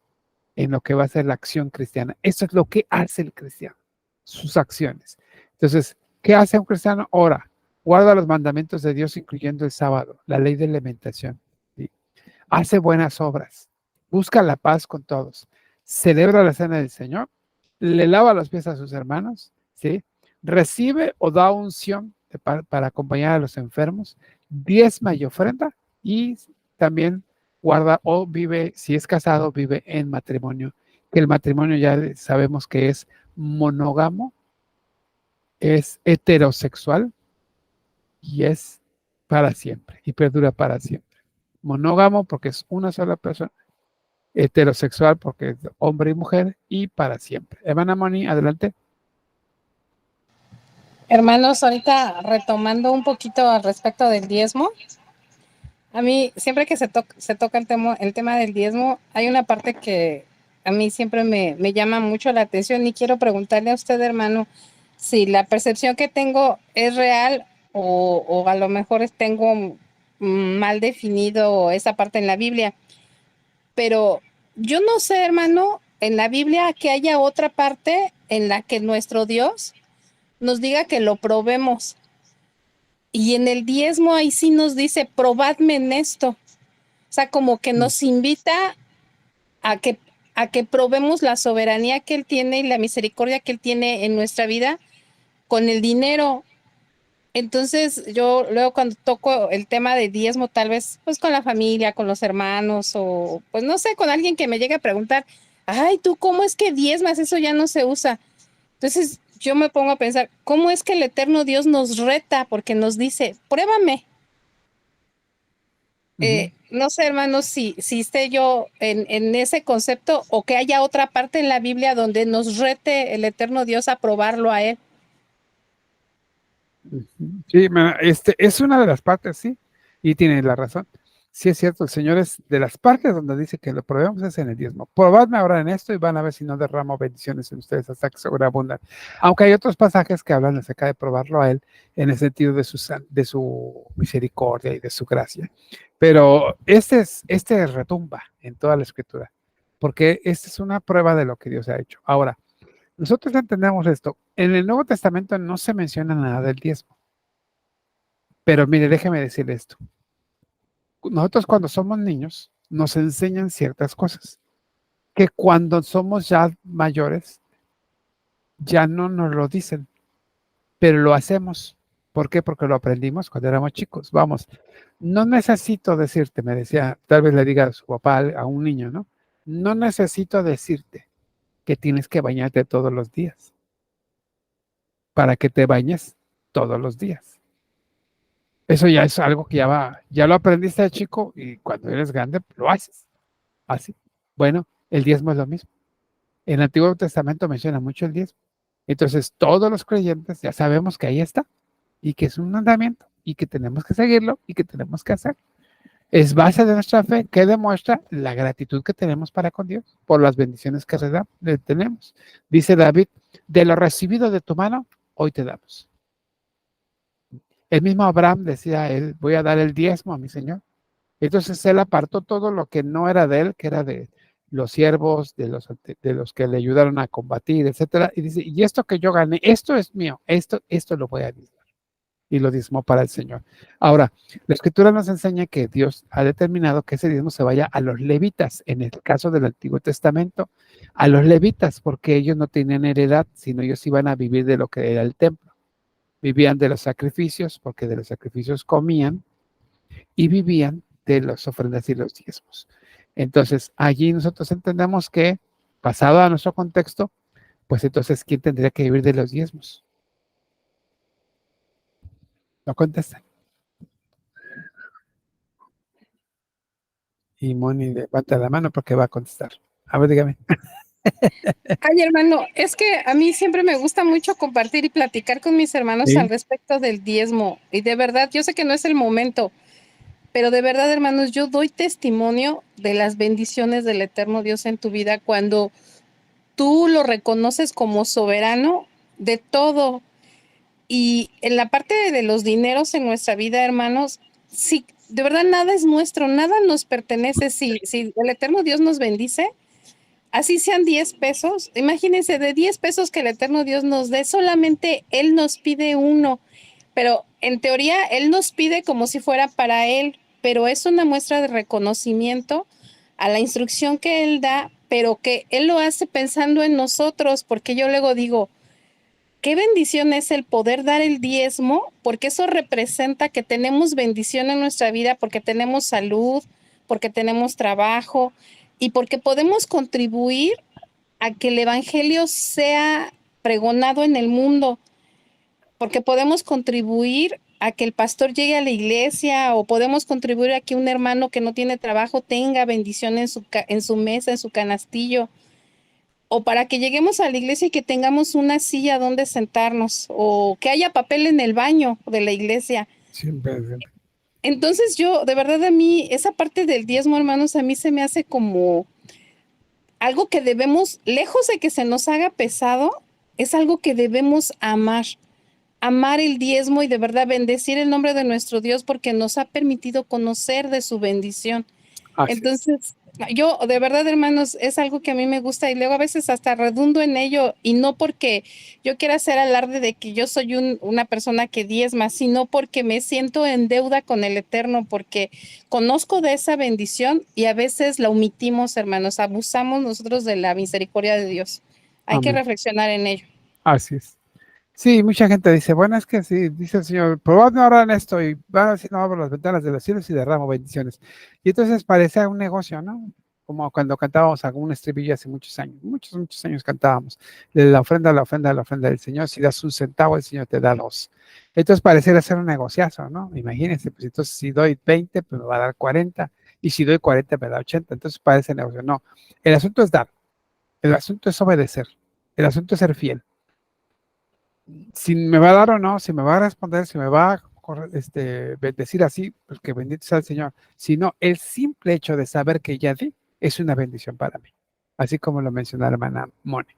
en lo que va a ser la acción cristiana. Eso es lo que hace el cristiano, sus acciones. Entonces, ¿qué hace un cristiano? Ora, guarda los mandamientos de Dios, incluyendo el sábado, la ley de alimentación. ¿Sí? Hace buenas obras, busca la paz con todos, celebra la cena del Señor, le lava los pies a sus hermanos, ¿sí? Recibe o da unción para acompañar a los enfermos, diezma y ofrenda, y también guarda o vive, si es casado, vive en matrimonio, que el matrimonio ya sabemos que es monógamo, es heterosexual y es para siempre y perdura para siempre. Monógamo porque es una sola persona, heterosexual porque es hombre y mujer y para siempre. Hermana Moni, adelante. Hermanos, ahorita retomando un poquito al respecto del diezmo, a mí siempre que se toca el tema del diezmo, hay una parte que a mí siempre me llama mucho la atención y quiero preguntarle a usted, hermano, si la percepción que tengo es real o a lo mejor tengo mal definido esa parte en la Biblia. Pero yo no sé, hermano, en la Biblia que haya otra parte en la que nuestro Dios nos diga que lo probemos. Y en el diezmo ahí sí nos dice, probadme en esto. O sea, como que nos invita a que probemos la soberanía que Él tiene y la misericordia que Él tiene en nuestra vida con el dinero. Entonces, yo luego cuando toco el tema de diezmo, tal vez pues con la familia, con los hermanos o pues no sé, con alguien que me llegue a preguntar, ay, ¿tú cómo es que diezmas? Eso ya no se usa. Entonces, yo me pongo a pensar, ¿cómo es que el eterno Dios nos reta? Porque nos dice, pruébame. No sé, hermanos, si esté yo en ese concepto o que haya otra parte en la Biblia donde nos rete el eterno Dios a probarlo a Él. Sí, es una de las partes, sí, y tiene la razón. Sí, es cierto, el Señor es de las partes donde dice que lo probemos es en el diezmo. Probadme ahora en esto y van a ver si no derramo bendiciones en ustedes hasta que sobreabundan. Aunque hay otros pasajes que hablan acerca de probarlo a Él en el sentido de su misericordia y de su gracia. Pero este retumba en toda la Escritura, porque esta es una prueba de lo que Dios ha hecho. Ahora, nosotros entendemos esto. En el Nuevo Testamento no se menciona nada del diezmo. Pero mire, déjeme decirle esto. Nosotros cuando somos niños nos enseñan ciertas cosas que cuando somos ya mayores ya no nos lo dicen, pero lo hacemos. ¿Por qué? Porque lo aprendimos cuando éramos chicos. Vamos, no necesito decirte, me decía, tal vez le diga a su papá, a un niño, ¿no? No necesito decirte que tienes que bañarte todos los días para que te bañes todos los días. Eso ya es algo que ya lo aprendiste de chico y cuando eres grande lo haces. Así. Bueno, el diezmo es lo mismo. En el Antiguo Testamento menciona mucho el diezmo. Entonces, todos los creyentes ya sabemos que ahí está y que es un mandamiento y que tenemos que seguirlo y que tenemos que hacer. Es base de nuestra fe que demuestra la gratitud que tenemos para con Dios por las bendiciones que tenemos. Dice David, de lo recibido de tu mano, hoy te damos. El mismo Abraham decía, voy a dar el diezmo a mi Señor. Entonces él apartó todo lo que no era de él, que era de los siervos, de los que le ayudaron a combatir, etcétera. Y dice, y esto que yo gané, esto es mío, esto lo voy a dar. y lo diezmó para el Señor. Ahora, la Escritura nos enseña que Dios ha determinado que ese diezmo se vaya a los levitas, en el caso del Antiguo Testamento, a los levitas, porque ellos no tenían heredad, sino ellos iban a vivir de lo que era el templo. Vivían de los sacrificios, porque de los sacrificios comían, y vivían de las ofrendas y los diezmos. Entonces, allí nosotros entendemos que, pasado a nuestro contexto, pues entonces, ¿quién tendría que vivir de los diezmos? No contestan. Y Moni levanta la mano porque va a contestar. A ver, dígame. Ay, hermano, es que a mí siempre me gusta mucho compartir y platicar con mis hermanos ¿Sí? al respecto del diezmo. Y de verdad, yo sé que no es el momento, pero de verdad, hermanos, yo doy testimonio de las bendiciones del eterno Dios en tu vida cuando tú lo reconoces como soberano de todo. Y en la parte de los dineros en nuestra vida, hermanos, sí, de verdad nada es nuestro, nada nos pertenece. Si el eterno Dios nos bendice, así sean 10 pesos, imagínense, de 10 pesos que el eterno Dios nos dé, solamente Él nos pide uno, pero en teoría Él nos pide como si fuera para Él, pero es una muestra de reconocimiento a la instrucción que Él da, pero que Él lo hace pensando en nosotros, porque yo luego digo, qué bendición es el poder dar el diezmo, porque eso representa que tenemos bendición en nuestra vida, porque tenemos salud, porque tenemos trabajo y porque podemos contribuir a que el evangelio sea pregonado en el mundo, porque podemos contribuir a que el pastor llegue a la iglesia o podemos contribuir a que un hermano que no tiene trabajo tenga bendición en su mesa, en su canastillo, o para que lleguemos a la iglesia y que tengamos una silla donde sentarnos, o que haya papel en el baño de la iglesia. Siempre. Entonces yo, de verdad, a mí, esa parte del diezmo, hermanos, a mí se me hace como algo que debemos, lejos de que se nos haga pesado, es algo que debemos amar. Amar el diezmo y de verdad bendecir el nombre de nuestro Dios porque nos ha permitido conocer de su bendición. Así Entonces, yo de verdad, hermanos, es algo que a mí me gusta y luego a veces hasta redundo en ello y no porque yo quiera hacer alarde de que yo soy una persona que diezma, sino porque me siento en deuda con el Eterno, porque conozco de esa bendición y a veces la omitimos, hermanos, abusamos nosotros de la misericordia de Dios. Hay que Amén. reflexionar en ello. Así es. Sí, mucha gente dice, bueno, es que sí, dice el Señor, probad no ahorrar en esto y van a decir, no abro las ventanas de los cielos y derramo bendiciones. Y entonces parece un negocio, ¿no? Como cuando cantábamos algún estribillo hace muchos años, muchos años cantábamos, de la ofrenda, la ofrenda, la ofrenda del Señor, si das un centavo, el Señor te da 2. Entonces pareciera ser un negociazo, ¿no? Imagínense, pues entonces si doy 20, pues me va a dar 40, y si doy 40, me da 80, entonces parece negocio. No, el asunto es dar, el asunto es obedecer, el asunto es ser fiel. Si me va a dar o no, si me va a responder, si me va a bendecir así, pues que bendito sea el Señor. Si no, el simple hecho de saber que ya di es una bendición para mí, así como lo mencionó la hermana Moni.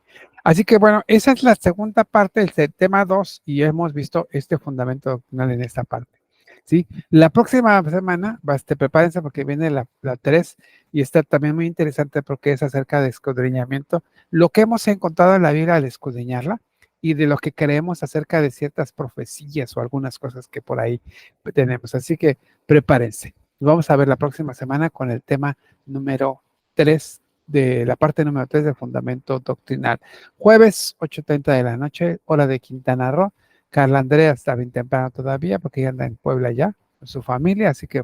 Así que bueno, esa es la segunda parte del tema 2 y hemos visto este fundamento doctrinal en esta parte. ¿Sí? La próxima semana, prepárense porque viene la 3 y está también muy interesante porque es acerca de escudriñamiento. Lo que hemos encontrado en la Biblia al escudriñarla y de lo que creemos acerca de ciertas profecías o algunas cosas que por ahí tenemos. Así que prepárense. Vamos a ver la próxima semana con el tema número 3 de la parte número 3 del fundamento doctrinal. Jueves, 8:30 de la noche, hora de Quintana Roo. Carla Andrea está bien temprano todavía porque ella anda en Puebla ya con su familia, así que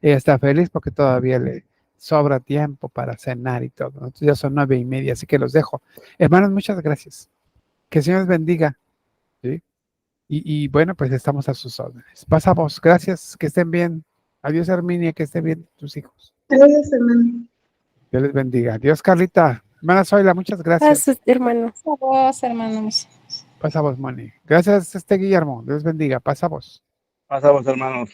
ella está feliz porque todavía le sobra tiempo para cenar y todo. Entonces ya son 9:30, así que los dejo. Hermanos, muchas gracias. Que el Señor les bendiga. ¿Sí? Y bueno, pues estamos a sus órdenes. Pasa vos. Gracias. Que estén bien. Adiós, Herminia. Que estén bien tus hijos. Adiós, hermano. Dios les bendiga. Adiós, Carlita. Hermana Zoila, muchas gracias. Gracias, hermano. Saludos, hermanos. Pasa vos, Moni. Gracias, Guillermo. Dios bendiga. Pasa vos. Pasamos, hermanos.